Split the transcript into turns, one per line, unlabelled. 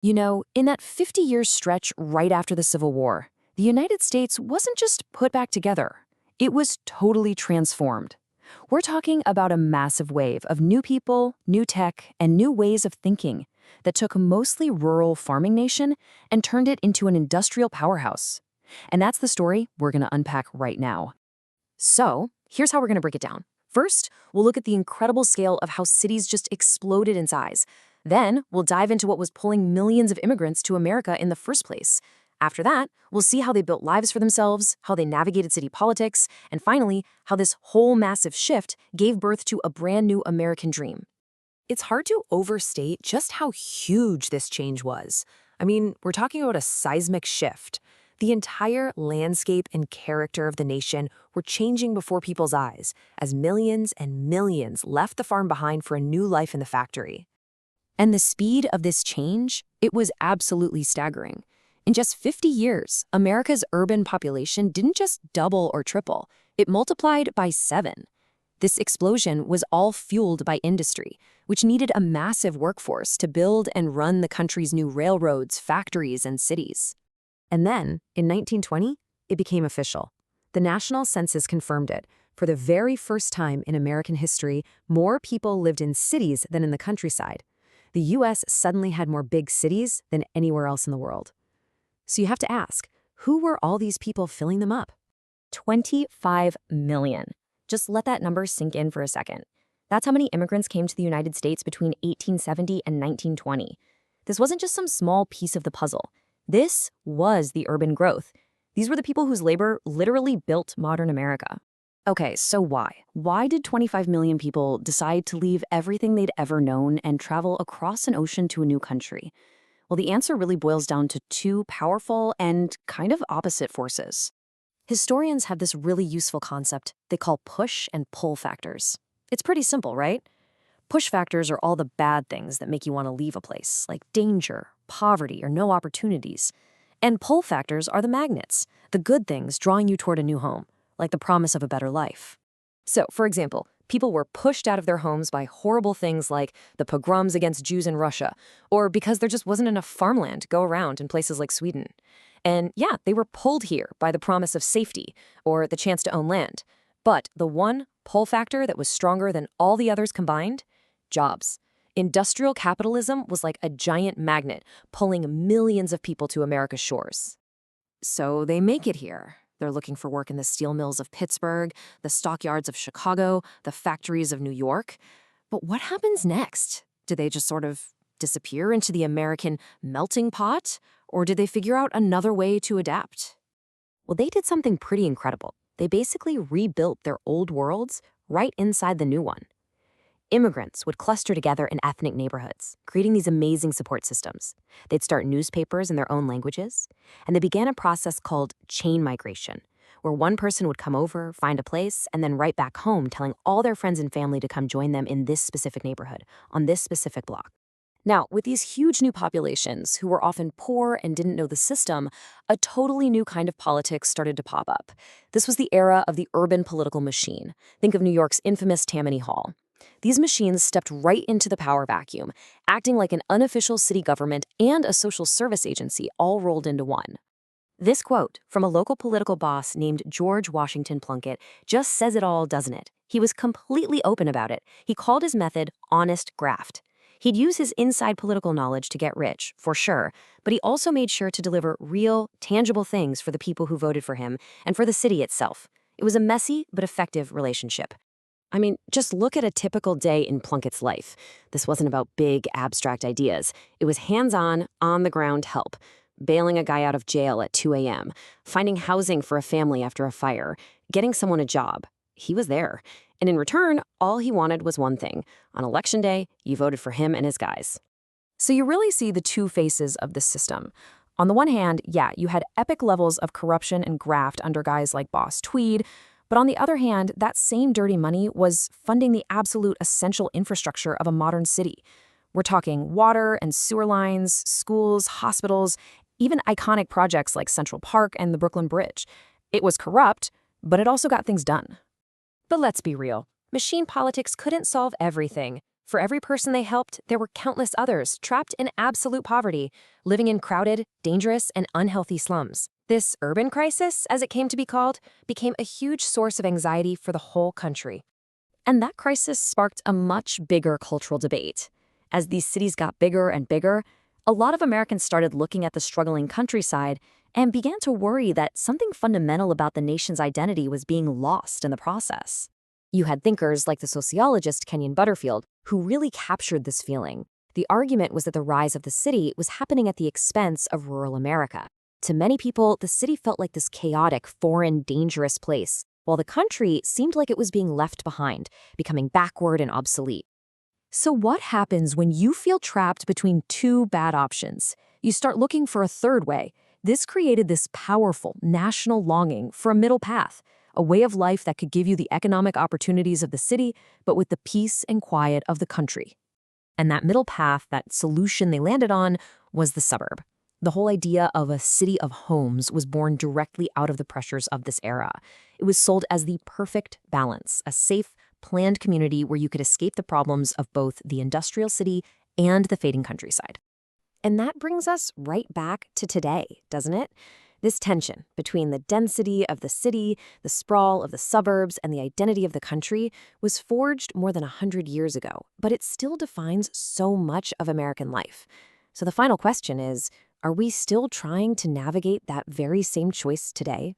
In that 50-year stretch right after the Civil War, the United States wasn't just put back together. It was totally transformed. We're talking about a massive wave of new people, new tech, and new ways of thinking that took a mostly rural farming nation and turned it into an industrial powerhouse. And that's the story we're going to unpack right now. So, here's how we're going to break it down. First, we'll look at the incredible scale of how cities just exploded in size. Then, we'll dive into what was pulling millions of immigrants to America in the first place. After that, we'll see how they built lives for themselves, how they navigated city politics, and finally, how this whole massive shift gave birth to a brand new American dream. It's hard to overstate just how huge this change was. We're talking about a seismic shift. The entire landscape and character of the nation were changing before people's eyes as millions and millions left the farm behind for a new life in the factory. And the speed of this change, it was absolutely staggering. In just 50 years, America's urban population didn't just double or triple, it multiplied by 7. This explosion was all fueled by industry, which needed a massive workforce to build and run the country's new railroads, factories, and cities. And then, in 1920, it became official. The national census confirmed it. For the very first time in American history, more people lived in cities than in the countryside. The U.S. suddenly had more big cities than anywhere else in the world. So you have to ask, who were all these people filling them up?
25 million. Just let that number sink in for a second. That's how many immigrants came to the United States between 1870 and 1920. This wasn't just some small piece of the puzzle. This was the urban growth. These were the people whose labor literally built modern America.
Okay, so why? Why did 25 million people decide to leave everything they'd ever known and travel across an ocean to a new country? Well, the answer really boils down to two powerful and kind of opposite forces. Historians have this really useful concept they call push and pull factors. It's pretty simple, right? Push factors are all the bad things that make you want to leave a place, like danger, poverty, or no opportunities. And pull factors are the magnets, the good things drawing you toward a new home, like the promise of a better life. So, for example, people were pushed out of their homes by horrible things like the pogroms against Jews in Russia, or because there just wasn't enough farmland to go around in places like Sweden. And yeah, they were pulled here by the promise of safety or the chance to own land. But the one pull factor that was stronger than all the others combined? Jobs. Industrial capitalism was like a giant magnet, pulling millions of people to America's shores. So they make it here. They're looking for work in the steel mills of Pittsburgh, the stockyards of Chicago, the factories of New York. But what happens next? Do they just sort of disappear into the American melting pot? Or did they figure out another way to adapt? Well, they did something pretty incredible. They basically rebuilt their old worlds right inside the new one. Immigrants would cluster together in ethnic neighborhoods, creating these amazing support systems. They'd start newspapers in their own languages, and they began a process called chain migration, where one person would come over, find a place, and then write back home telling all their friends and family to come join them in this specific neighborhood, on this specific block. Now, with these huge new populations, who were often poor and didn't know the system, a totally new kind of politics started to pop up. This was the era of the urban political machine. Think of New York's infamous Tammany Hall. These machines stepped right into the power vacuum, acting like an unofficial city government and a social service agency all rolled into one. This quote from a local political boss named George Washington Plunkett just says it all, doesn't it? He was completely open about it. He called his method honest graft. He'd use his inside political knowledge to get rich, for sure, but he also made sure to deliver real, tangible things for the people who voted for him and for the city itself. It was a messy but effective relationship. Just look at a typical day in Plunkett's life. This wasn't about big, abstract ideas. It was hands-on, on-the-ground help. Bailing a guy out of jail at 2 a.m., finding housing for a family after a fire, getting someone a job. He was there. And in return, all he wanted was one thing. On election day, you voted for him and his guys. So you really see the two faces of this system. On the one hand, yeah, you had epic levels of corruption and graft under guys like Boss Tweed, but on the other hand, that same dirty money was funding the absolute essential infrastructure of a modern city. We're talking water and sewer lines, schools, hospitals, even iconic projects like Central Park and the Brooklyn Bridge. It was corrupt, but it also got things done. But let's be real. Machine politics couldn't solve everything.
For every person they helped, there were countless others trapped in absolute poverty, living in crowded, dangerous, and unhealthy slums. This urban crisis, as it came to be called, became a huge source of anxiety for the whole country.
And that crisis sparked a much bigger cultural debate. As these cities got bigger and bigger, a lot of Americans started looking at the struggling countryside and began to worry that something fundamental about the nation's identity was being lost in the process.
You had thinkers like the sociologist Kenyon Butterfield, who really captured this feeling. The argument was that the rise of the city was happening at the expense of rural America. To many people, the city felt like this chaotic, foreign, dangerous place, while the country seemed like it was being left behind, becoming backward and obsolete. So what happens when you feel trapped between two bad options? You start looking for a third way. This created this powerful national longing for a middle path, a way of life that could give you the economic opportunities of the city, but with the peace and quiet of the country. And that middle path, that solution they landed on, was the suburb. The whole idea of a city of homes was born directly out of the pressures of this era. It was sold as the perfect balance, a safe, planned community where you could escape the problems of both the industrial city and the fading countryside. And that brings us right back to today, doesn't it? This tension between the density of the city, the sprawl of the suburbs, and the identity of the country was forged more than 100 years ago, but it still defines so much of American life. So the final question is, are we still trying to navigate that very same choice today?